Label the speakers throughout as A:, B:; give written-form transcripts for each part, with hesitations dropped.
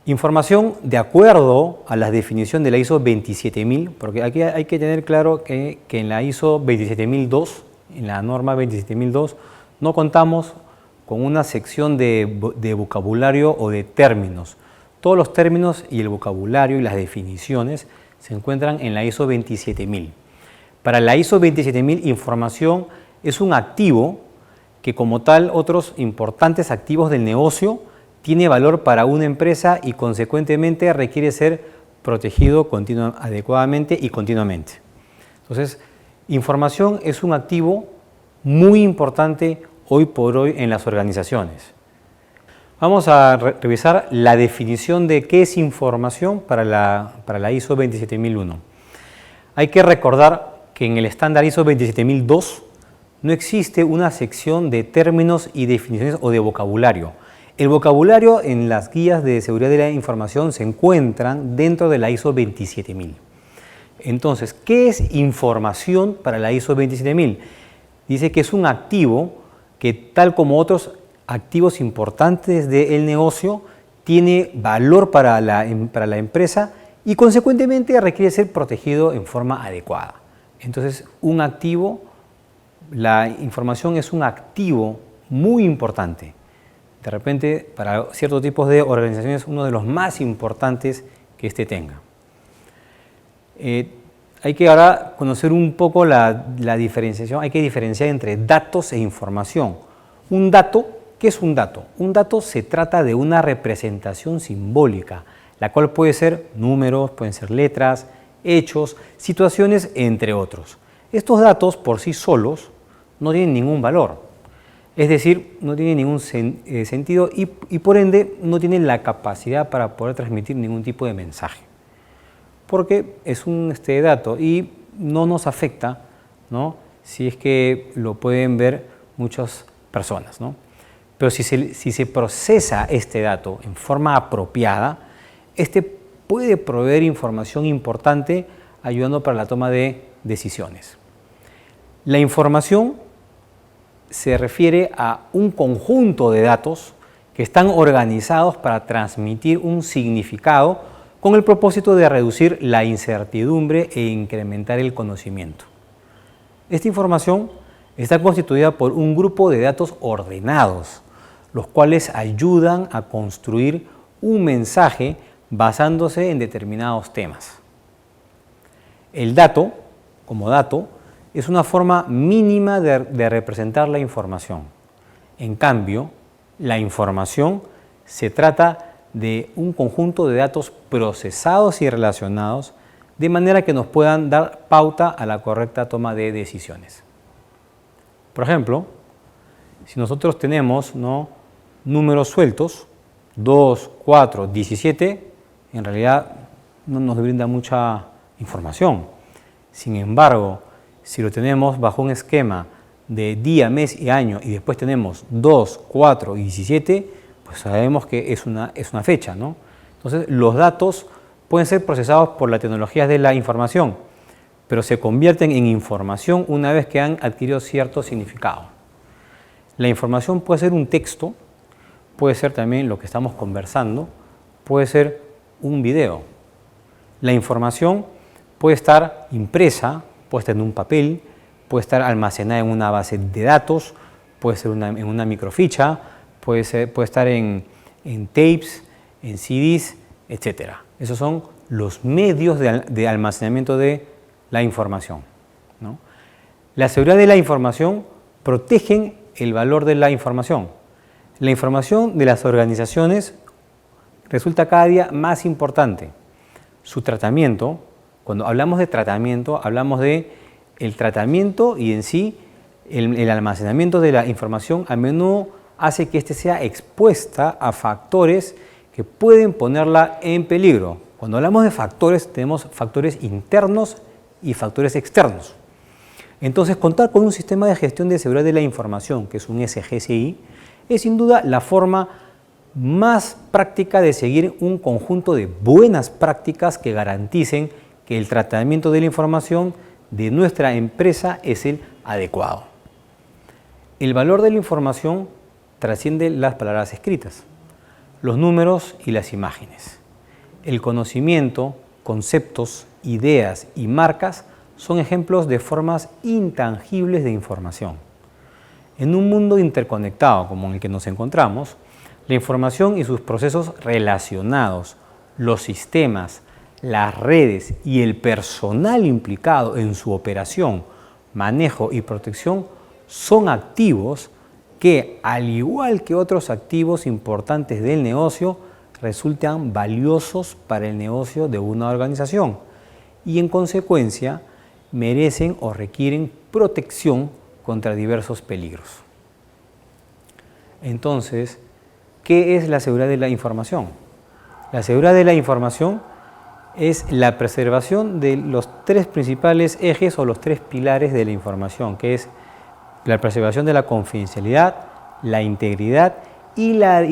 A: Información de acuerdo a la definición de la ISO 27000, porque aquí hay que tener claro que en la ISO 27002, en la norma 27002, no contamos con una sección de vocabulario o de términos. Todos los términos y el vocabulario y las definiciones se encuentran en la ISO 27000. Para la ISO 27000, información es un activo que, como tal, otros importantes activos del negocio, tiene valor para una empresa y consecuentemente requiere ser protegido adecuadamente y continuamente. Entonces, información es un activo muy importante hoy por hoy en las organizaciones. Vamos a revisar la definición de qué es información para la ISO 27001. Hay que recordar que en el estándar ISO 27002 no existe una sección de términos y definiciones o de vocabulario. El vocabulario en las guías de seguridad de la información se encuentran dentro de la ISO 27000. Entonces, ¿qué es información para la ISO 27000? Dice que es un activo que, tal como otros activos importantes del negocio, tiene valor para la empresa y consecuentemente requiere ser protegido en forma adecuada. Entonces, la información es un activo muy importante. De repente, para ciertos tipos de organizaciones, uno de los más importantes que éste tenga. Hay que ahora conocer un poco la diferenciación. Hay que diferenciar entre datos e información. Un dato, ¿qué es un dato? Un dato se trata de una representación simbólica, la cual puede ser números, pueden ser letras, hechos, situaciones, entre otros. Estos datos por sí solos no tienen ningún valor. Es decir, no tiene ningún sentido y por ende no tiene la capacidad para poder transmitir ningún tipo de mensaje. Porque es un dato y no nos afecta, ¿no?, si es que lo pueden ver muchas personas, ¿no? Pero si se procesa este dato en forma apropiada, puede proveer información importante ayudando para la toma de decisiones. La información se refiere a un conjunto de datos que están organizados para transmitir un significado con el propósito de reducir la incertidumbre e incrementar el conocimiento. Esta información está constituida por un grupo de datos ordenados, los cuales ayudan a construir un mensaje basándose en determinados temas. El dato, como dato, es una forma mínima de representar la información. En cambio, la información se trata de un conjunto de datos procesados y relacionados de manera que nos puedan dar pauta a la correcta toma de decisiones. Por ejemplo, si nosotros tenemos, ¿no?, números sueltos, 2, 4, 17, en realidad no nos brinda mucha información. Sin embargo, si lo tenemos bajo un esquema de día, mes y año y después tenemos 2, 4 y 17, pues sabemos que es una fecha, ¿no? Entonces, los datos pueden ser procesados por las tecnologías de la información, pero se convierten en información una vez que han adquirido cierto significado. La información puede ser un texto, puede ser también lo que estamos conversando, puede ser un video. La información puede estar impresa, puede estar en un papel, puede estar almacenada en una base de datos, puede ser en una microficha, puede estar en tapes, en CDs, etc. Esos son los medios de almacenamiento de la información, ¿no? La seguridad de la información protege el valor de la información. La información de las organizaciones resulta cada día más importante. Su tratamiento, cuando hablamos de tratamiento, hablamos de el tratamiento y en sí el almacenamiento de la información a menudo hace que éste sea expuesta a factores que pueden ponerla en peligro. Cuando hablamos de factores, tenemos factores internos y factores externos. Entonces, contar con un sistema de gestión de seguridad de la información, que es un SGSI, es sin duda la forma más práctica de seguir un conjunto de buenas prácticas que garanticen que el tratamiento de la información de nuestra empresa es el adecuado. El valor de la información trasciende las palabras escritas. los números y las imágenes. El conocimiento, conceptos, ideas y marcas son ejemplos de formas intangibles de información. En un mundo interconectado como en el que nos encontramos, la información y sus procesos relacionados, los sistemas, las redes y el personal implicado en su operación, manejo y protección son activos que, al igual que otros activos importantes del negocio, resultan valiosos para el negocio de una organización y, en consecuencia, merecen o requieren protección contra diversos peligros. Entonces, ¿qué es la seguridad de la información? La seguridad de la información es la preservación de los tres principales ejes o los tres pilares de la información, que es la preservación de la confidencialidad, la integridad y la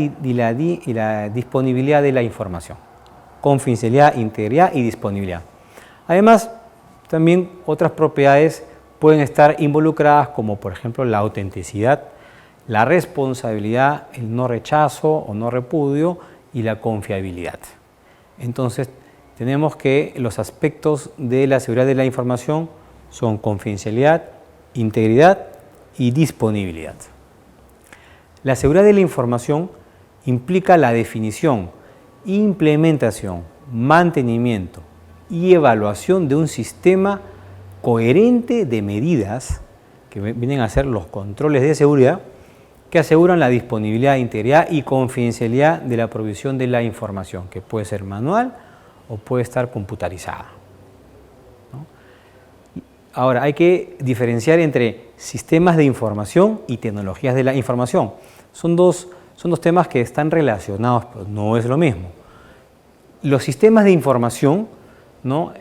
A: disponibilidad de la información. Confidencialidad, integridad y disponibilidad. Además, también otras propiedades pueden estar involucradas, como por ejemplo la autenticidad, la responsabilidad, el no rechazo o no repudio y la confiabilidad. Entonces, tenemos que los aspectos de la seguridad de la información son confidencialidad, integridad y disponibilidad. La seguridad de la información implica la definición, implementación, mantenimiento y evaluación de un sistema coherente de medidas que vienen a ser los controles de seguridad que aseguran la disponibilidad, integridad y confidencialidad de la provisión de la información, que puede ser manual o puede estar computarizada, ¿no? Ahora, hay que diferenciar entre sistemas de información y tecnologías de la información. Son dos temas que están relacionados, pero no es lo mismo. Los sistemas de información, ¿no?,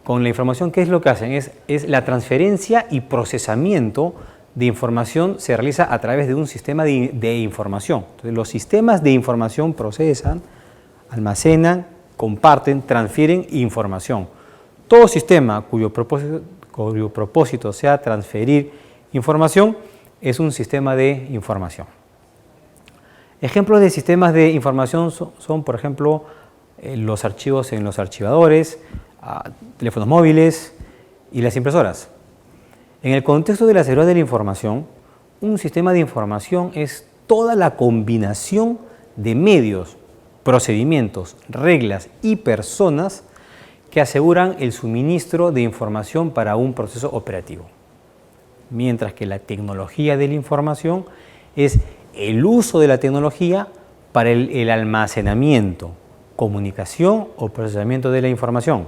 A: con la información, ¿qué es lo que hacen? Es la transferencia y procesamiento de información se realiza a través de un sistema de información. Entonces, los sistemas de información procesan, almacenan, comparten, transfieren información. Todo sistema cuyo propósito sea transferir información es un sistema de información. Ejemplos de sistemas de información son, por ejemplo, los archivos en los archivadores, teléfonos móviles y las impresoras. En el contexto de la seguridad de la información, un sistema de información es toda la combinación de medios, procedimientos, reglas y personas que aseguran el suministro de información para un proceso operativo. Mientras que la tecnología de la información es el uso de la tecnología para el almacenamiento, comunicación o procesamiento de la información.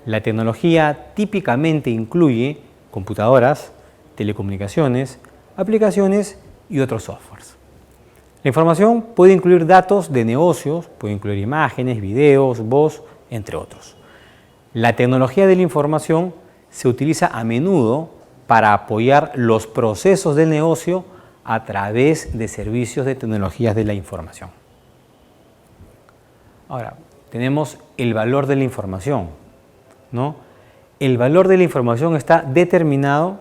A: La tecnología típicamente incluye computadoras, telecomunicaciones, aplicaciones y otros softwares. La información puede incluir datos de negocios, puede incluir imágenes, videos, voz, entre otros. La tecnología de la información se utiliza a menudo para apoyar los procesos del negocio a través de servicios de tecnologías de la información. Ahora, tenemos el valor de la información, ¿no? El valor de la información está determinado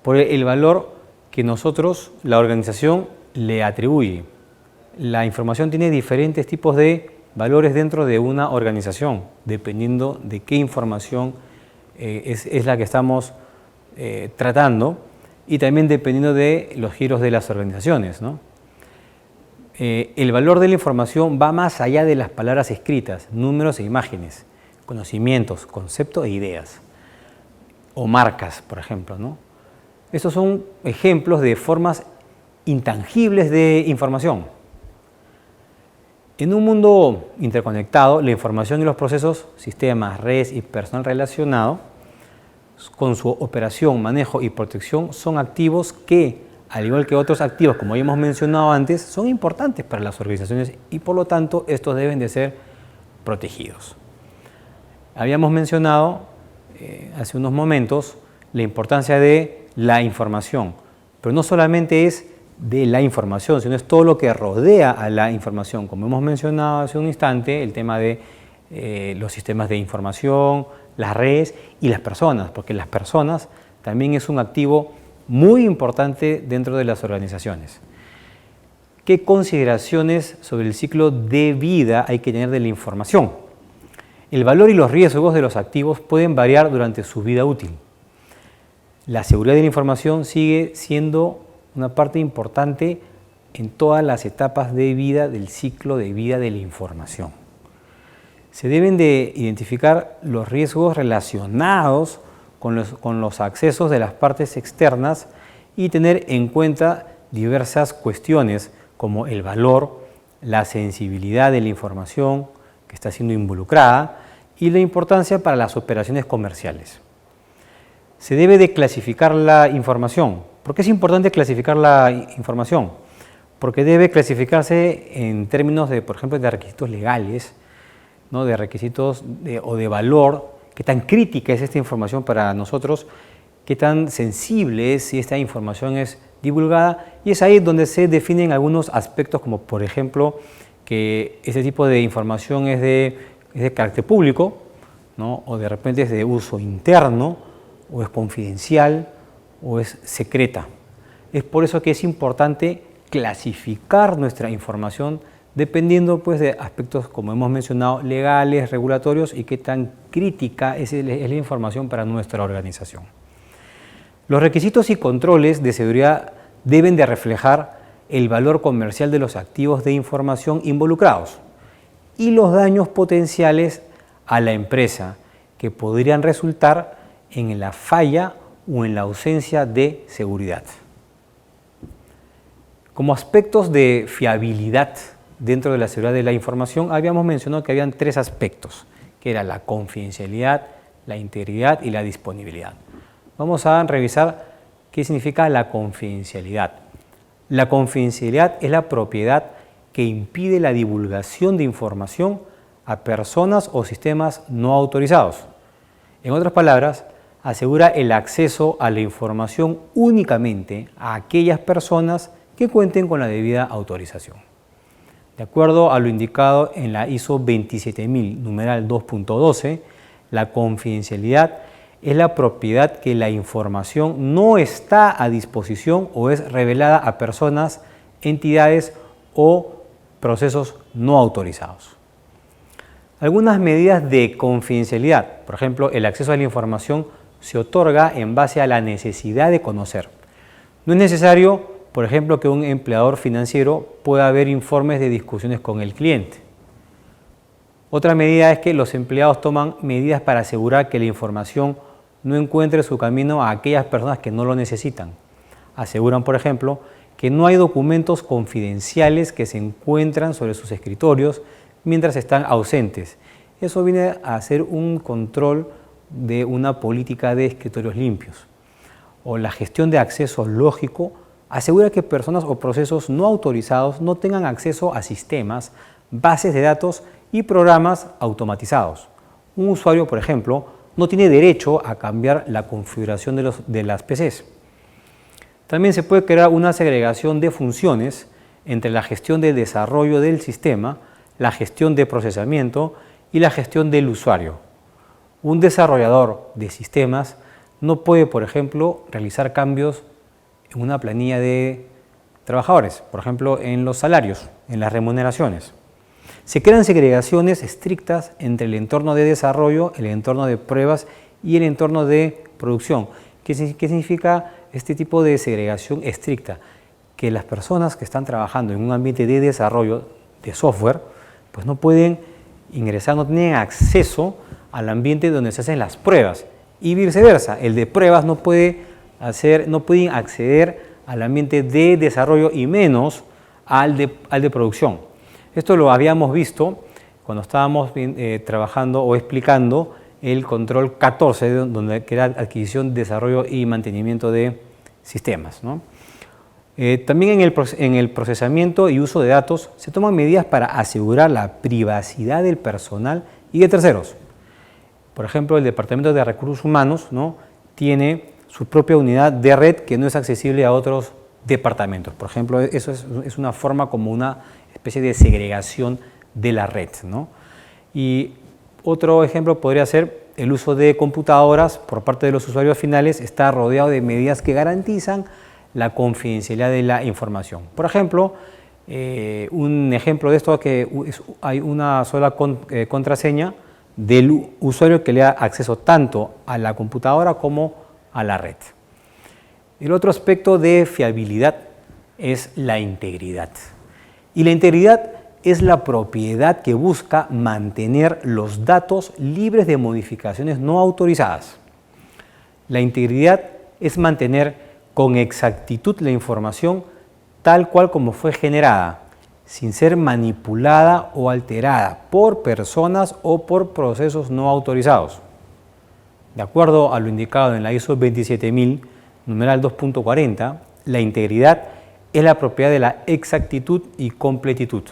A: por el valor que nosotros, la organización, le atribuye. La información tiene diferentes tipos de valores dentro de una organización, dependiendo de qué información es la que estamos tratando y también dependiendo de los giros de las organizaciones, ¿no? El valor de la información va más allá de las palabras escritas, números e imágenes, conocimientos, conceptos e ideas, o marcas, por ejemplo, ¿no? Estos son ejemplos de formas intangibles de información. En un mundo interconectado, la información y los procesos, sistemas, redes y personal relacionado, con su operación, manejo y protección, son activos que, al igual que otros activos, como ya hemos mencionado antes, son importantes para las organizaciones y, por lo tanto, estos deben de ser protegidos. Habíamos mencionado hace unos momentos la importancia de la información, pero no solamente es de la información, sino es todo lo que rodea a la información. Como hemos mencionado hace un instante, el tema de los sistemas de información, las redes y las personas, porque las personas también es un activo muy importante dentro de las organizaciones. ¿qué consideraciones sobre el ciclo de vida hay que tener de la información? El valor y los riesgos de los activos pueden variar durante su vida útil. La seguridad de la información sigue siendo una parte importante en todas las etapas de vida del ciclo de vida de la información. Se deben de identificar los riesgos relacionados con los accesos de las partes externas y tener en cuenta diversas cuestiones como el valor, la sensibilidad de la información que está siendo involucrada y la importancia para las operaciones comerciales. Se debe de clasificar la información. ¿Por qué es importante clasificar la información? Porque debe clasificarse en términos de, por ejemplo, de requisitos legales, ¿no? De requisitos o de valor, qué tan crítica es esta información para nosotros, qué tan sensible es si esta información es divulgada, y es ahí donde se definen algunos aspectos como, por ejemplo, que ese tipo de información es de carácter público, ¿no? O de repente es de uso interno, o es confidencial, o es secreta. Es por eso que es importante clasificar nuestra información dependiendo pues, de aspectos, como hemos mencionado, legales, regulatorios y qué tan crítica es la información para nuestra organización. Los requisitos y controles de seguridad deben de reflejar el valor comercial de los activos de información involucrados y los daños potenciales a la empresa que podrían resultar en la falla o en la ausencia de seguridad. Como aspectos de fiabilidad dentro de la seguridad de la información, habíamos mencionado que habían 3 aspectos, que era la confidencialidad, la integridad y la disponibilidad. Vamos a revisar qué significa la confidencialidad. La confidencialidad es la propiedad que impide la divulgación de información a personas o sistemas no autorizados. En otras palabras, asegura el acceso a la información únicamente a aquellas personas que cuenten con la debida autorización. De acuerdo a lo indicado en la ISO 27000, numeral 2.12, la confidencialidad es la propiedad que la información no está a disposición o es revelada a personas, entidades o procesos no autorizados. Algunas medidas de confidencialidad, por ejemplo, el acceso a la información se otorga en base a la necesidad de conocer. No es necesario, por ejemplo, que un empleador financiero pueda ver informes de discusiones con el cliente. Otra medida es que los empleados toman medidas para asegurar que la información no encuentre su camino a aquellas personas que no lo necesitan. Aseguran, por ejemplo, que no hay documentos confidenciales que se encuentran sobre sus escritorios mientras están ausentes. Eso viene a ser un control de una política de escritorios limpios. O la gestión de acceso lógico asegura que personas o procesos no autorizados no tengan acceso a sistemas, bases de datos y programas automatizados. Un usuario, por ejemplo, no tiene derecho a cambiar la configuración de las PCs. También se puede crear una segregación de funciones entre la gestión de desarrollo del sistema, la gestión de procesamiento y la gestión del usuario. Un desarrollador de sistemas no puede, por ejemplo, realizar cambios en una planilla de trabajadores, por ejemplo, en los salarios, en las remuneraciones. Se crean segregaciones estrictas entre el entorno de desarrollo, el entorno de pruebas y el entorno de producción. ¿Qué significa este tipo de segregación estricta? Que las personas que están trabajando en un ambiente de desarrollo de software, pues no pueden ingresar, no tienen acceso al ambiente donde se hacen las pruebas y viceversa. El de pruebas no pueden acceder al ambiente de desarrollo y menos al de producción. Esto lo habíamos visto cuando estábamos trabajando o explicando el control 14, que era adquisición, desarrollo y mantenimiento de sistemas, ¿no? También en el procesamiento y uso de datos se toman medidas para asegurar la privacidad del personal y de terceros. Por ejemplo, el Departamento de Recursos Humanos, ¿no?, tiene su propia unidad de red que no es accesible a otros departamentos. Por ejemplo, eso es una forma como una especie de segregación de la red, ¿no? Y otro ejemplo podría ser el uso de computadoras por parte de los usuarios finales está rodeado de medidas que garantizan la confidencialidad de la información. Por ejemplo, Un ejemplo de esto es que hay una sola contraseña del usuario que le da acceso tanto a la computadora como a la red. El otro aspecto de fiabilidad es la integridad. Y la integridad es la propiedad que busca mantener los datos libres de modificaciones no autorizadas. La integridad es mantener con exactitud la información tal cual como fue generada, sin ser manipulada o alterada por personas o por procesos no autorizados. De acuerdo a lo indicado en la ISO 27000, numeral 2.40, la integridad es la propiedad de la exactitud y completitud.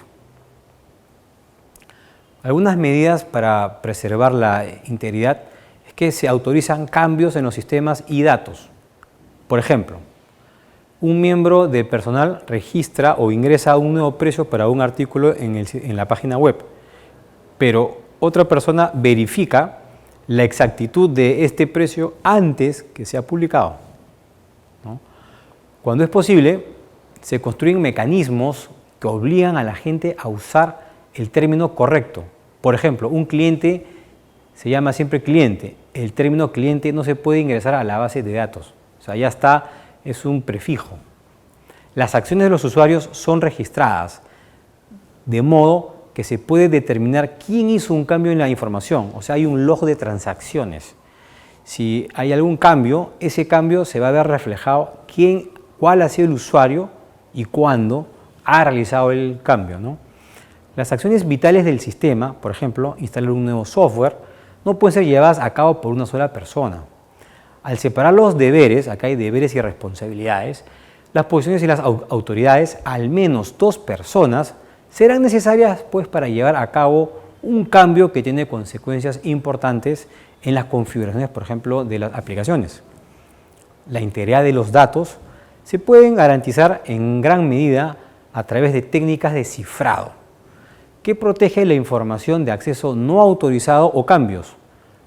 A: Algunas medidas para preservar la integridad es que se autorizan cambios en los sistemas y datos. Por ejemplo, un miembro del personal registra o ingresa un nuevo precio para un artículo en la página web, pero otra persona verifica la exactitud de este precio antes que sea publicado, ¿no? Cuando es posible, se construyen mecanismos que obligan a la gente a usar el término correcto. Por ejemplo, un cliente se llama siempre cliente. El término cliente no se puede ingresar a la base de datos. O sea, ya está, es un prefijo. Las acciones de los usuarios son registradas, de modo que se puede determinar quién hizo un cambio en la información. O sea, hay un log de transacciones. Si hay algún cambio, ese cambio se va a ver reflejado cuál ha sido el usuario y cuándo ha realizado el cambio, ¿no? Las acciones vitales del sistema, por ejemplo, instalar un nuevo software, no pueden ser llevadas a cabo por una sola persona. Al separar los deberes, acá hay deberes y responsabilidades, las posiciones y las autoridades, al menos 2 personas, serán necesarias pues, para llevar a cabo un cambio que tiene consecuencias importantes en las configuraciones, por ejemplo, de las aplicaciones. La integridad de los datos se pueden garantizar en gran medida a través de técnicas de cifrado, que protege la información de acceso no autorizado o cambios.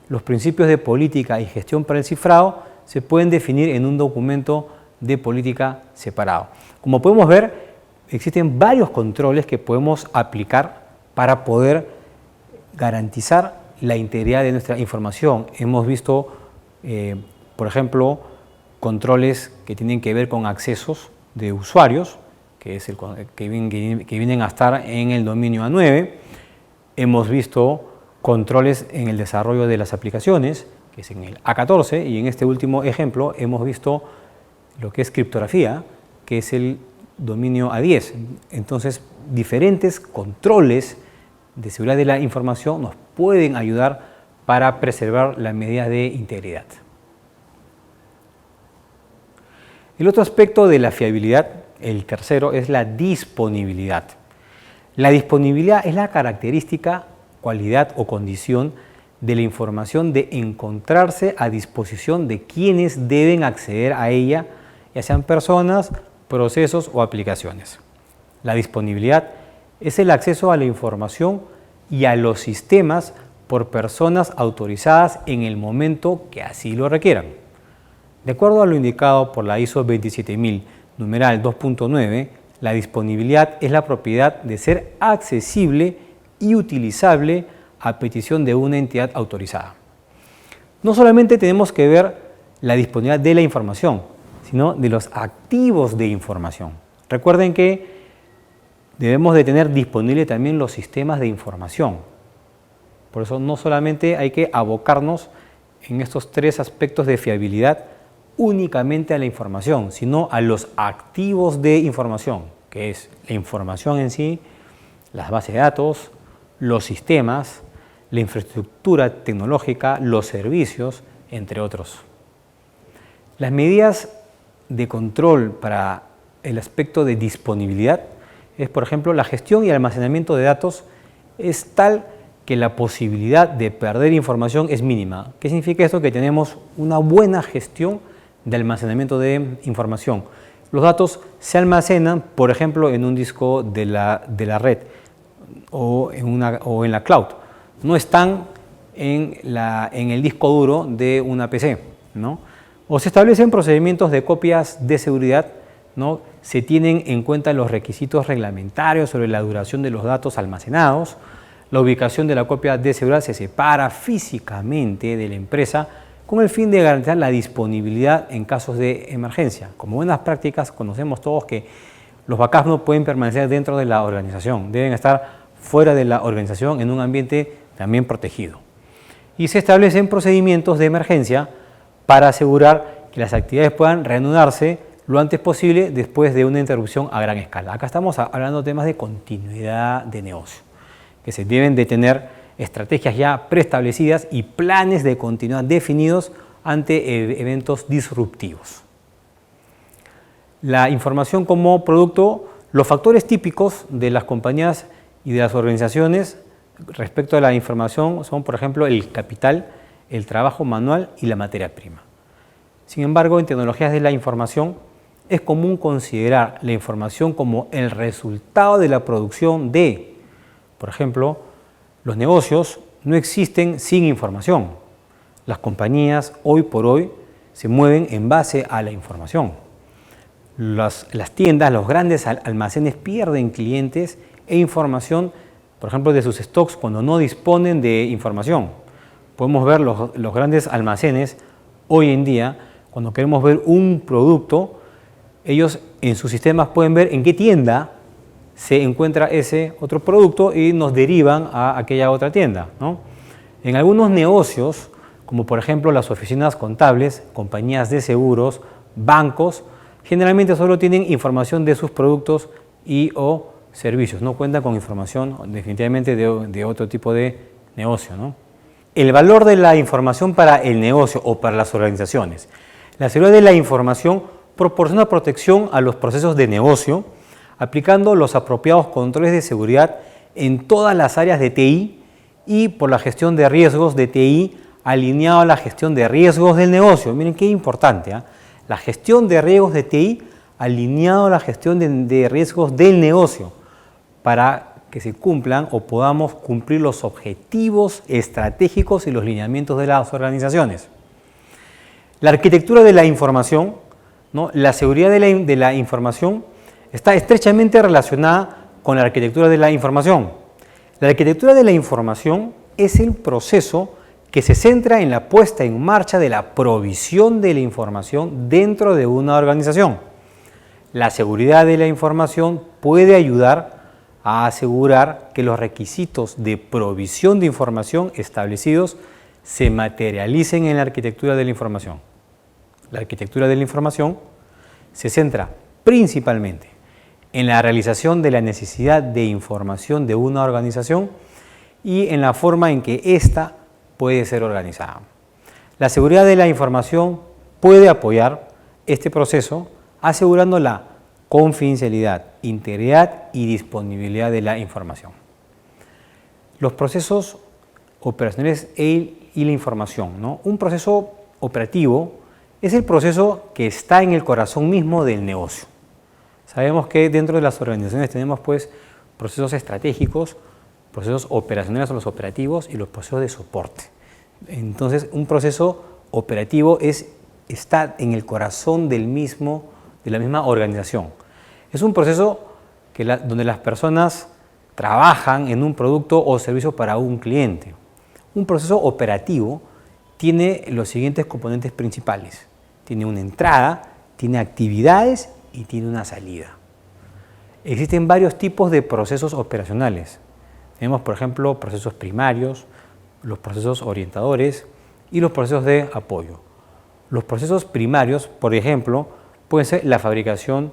A: Los principios de política y gestión para el cifrado se pueden definir en un documento de política separado. Como podemos ver, existen varios controles que podemos aplicar para poder garantizar la integridad de nuestra información. Hemos visto, por ejemplo, controles que tienen que ver con accesos de usuarios, que vienen a estar en el dominio A9. Hemos visto controles en el desarrollo de las aplicaciones, que es en el A14, y en este último ejemplo hemos visto lo que es criptografía, que es el dominio A10. Entonces, diferentes controles de seguridad de la información nos pueden ayudar para preservar las medidas de integridad. El otro aspecto de la fiabilidad, el tercero, es la disponibilidad. La disponibilidad es la característica, cualidad o condición de la información de encontrarse a disposición de quienes deben acceder a ella, ya sean personas, procesos o aplicaciones. La disponibilidad es el acceso a la información y a los sistemas por personas autorizadas en el momento que así lo requieran. De acuerdo a lo indicado por la ISO 27000, numeral 2.9, la disponibilidad es la propiedad de ser accesible y utilizable a petición de una entidad autorizada. No solamente tenemos que ver la disponibilidad de la información, sino de los activos de información. Recuerden que debemos de tener disponible también los sistemas de información. Por eso no solamente hay que abocarnos en estos 3 aspectos de fiabilidad únicamente a la información, sino a los activos de información, que es la información en sí, las bases de datos, los sistemas, la infraestructura tecnológica, los servicios, entre otros. Las medidas de control para el aspecto de disponibilidad es, por ejemplo, la gestión y almacenamiento de datos es tal que la posibilidad de perder información es mínima. ¿Qué significa esto? Que tenemos una buena gestión de almacenamiento de información. Los datos se almacenan, por ejemplo, en un disco de la red o en la cloud. No están en el disco duro de una PC, ¿no? O se establecen procedimientos de copias de seguridad, ¿no? se tienen en cuenta los requisitos reglamentarios sobre la duración de los datos almacenados, la ubicación de la copia de seguridad se separa físicamente de la empresa con el fin de garantizar la disponibilidad en casos de emergencia. Como buenas prácticas, conocemos todos que los backups no pueden permanecer dentro de la organización, deben estar fuera de la organización en un ambiente también protegido. Y se establecen procedimientos de emergencia para asegurar que las actividades puedan reanudarse lo antes posible después de una interrupción a gran escala. Acá estamos hablando de temas de continuidad de negocio, que se deben de tener estrategias ya preestablecidas y planes de continuidad definidos ante eventos disruptivos. La información como producto, los factores típicos de las compañías y de las organizaciones respecto a la información son, por ejemplo, el capital, el trabajo manual y la materia prima. Sin embargo, en tecnologías de la información es común considerar la información como el resultado de la producción de, por ejemplo, los negocios no existen sin información. Las compañías hoy por hoy se mueven en base a la información. Las tiendas, los grandes almacenes pierden clientes e información, por ejemplo, de sus stocks cuando no disponen de información. Podemos ver los grandes almacenes hoy en día, cuando queremos ver un producto, ellos en sus sistemas pueden ver en qué tienda se encuentra ese otro producto y nos derivan a aquella otra tienda, ¿no? En algunos negocios, como por ejemplo las oficinas contables, compañías de seguros, bancos, generalmente solo tienen información de sus productos y o servicios, no cuentan con información definitivamente de otro tipo de negocio, ¿no? El valor de la información para el negocio o para las organizaciones. La seguridad de la información proporciona protección a los procesos de negocio, aplicando los apropiados controles de seguridad en todas las áreas de TI y por la gestión de riesgos de TI alineado a la gestión de riesgos del negocio. Miren qué importante, ¿eh? La gestión de riesgos de TI alineado a la gestión de riesgos del negocio para que se cumplan o podamos cumplir los objetivos estratégicos y los lineamientos de las organizaciones. La arquitectura de la información, ¿no? La seguridad de la información está estrechamente relacionada con la arquitectura de la información. La arquitectura de la información es el proceso que se centra en la puesta en marcha de la provisión de la información dentro de una organización. La seguridad de la información puede ayudar a asegurar que los requisitos de provisión de información establecidos se materialicen en la arquitectura de la información. La arquitectura de la información se centra principalmente en la realización de la necesidad de información de una organización y en la forma en que ésta puede ser organizada. La seguridad de la información puede apoyar este proceso asegurando la confidencialidad, integridad y disponibilidad de la información. Los procesos operacionales y la información, ¿no? Un proceso operativo es el proceso que está en el corazón mismo del negocio. Sabemos que dentro de las organizaciones tenemos pues procesos estratégicos, procesos operacionales o los operativos y los procesos de soporte. Entonces, un proceso operativo está en el corazón de la misma organización. Es un proceso donde las personas trabajan en un producto o servicio para un cliente. Un proceso operativo tiene los siguientes componentes principales. Tiene una entrada, tiene actividades y tiene una salida. Existen varios tipos de procesos operacionales. Tenemos, por ejemplo, procesos primarios, los procesos orientadores y los procesos de apoyo. Los procesos primarios, por ejemplo, pueden ser la fabricación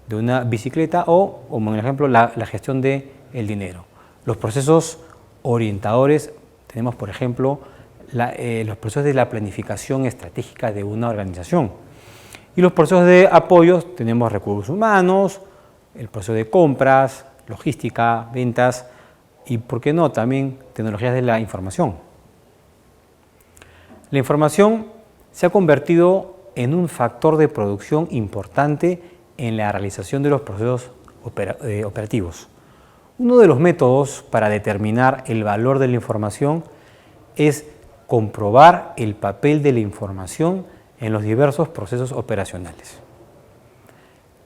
A: de una bicicleta o, como en ejemplo, la gestión del dinero. Los procesos orientadores, tenemos, por ejemplo, los procesos de la planificación estratégica de una organización. Y los procesos de apoyo, tenemos recursos humanos, el proceso de compras, logística, ventas y, ¿por qué no?, también tecnologías de la información. La información se ha convertido en un factor de producción importante en la realización de los procesos operativos. Uno de los métodos para determinar el valor de la información es comprobar el papel de la información en los diversos procesos operacionales.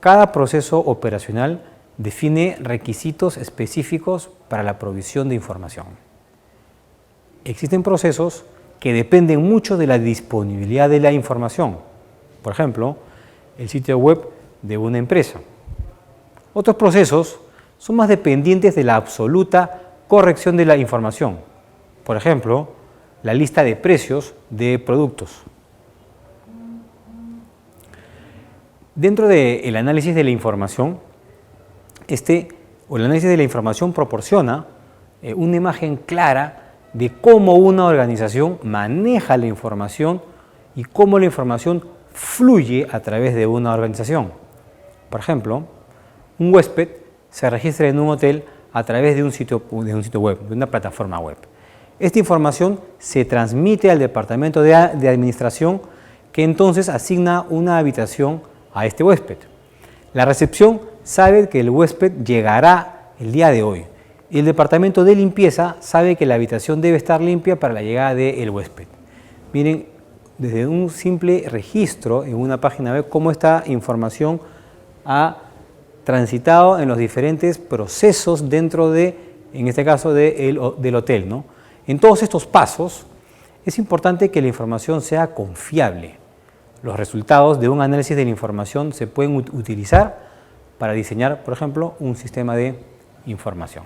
A: Cada proceso operacional define requisitos específicos para la provisión de información. Existen procesos que dependen mucho de la disponibilidad de la información. Por ejemplo, el sitio web de una empresa. Otros procesos son más dependientes de la absoluta corrección de la información. Por ejemplo, la lista de precios de productos. Dentro del análisis de la información, el análisis de la información proporciona una imagen clara de cómo una organización maneja la información y cómo la información fluye a través de una organización. Por ejemplo, un huésped se registra en un hotel a través de un sitio web, de una plataforma web. Esta información se transmite al departamento de administración, que entonces asigna una habitación a este huésped. La recepción sabe que el huésped llegará el día de hoy y el departamento de limpieza sabe que la habitación debe estar limpia para la llegada del huésped. Miren, desde un simple registro en una página web, cómo esta información ha transitado en los diferentes procesos dentro de, en este caso, del hotel, ¿no? En todos estos pasos es importante que la información sea confiable. Los resultados de un análisis de la información se pueden utilizar para diseñar, por ejemplo, un sistema de información.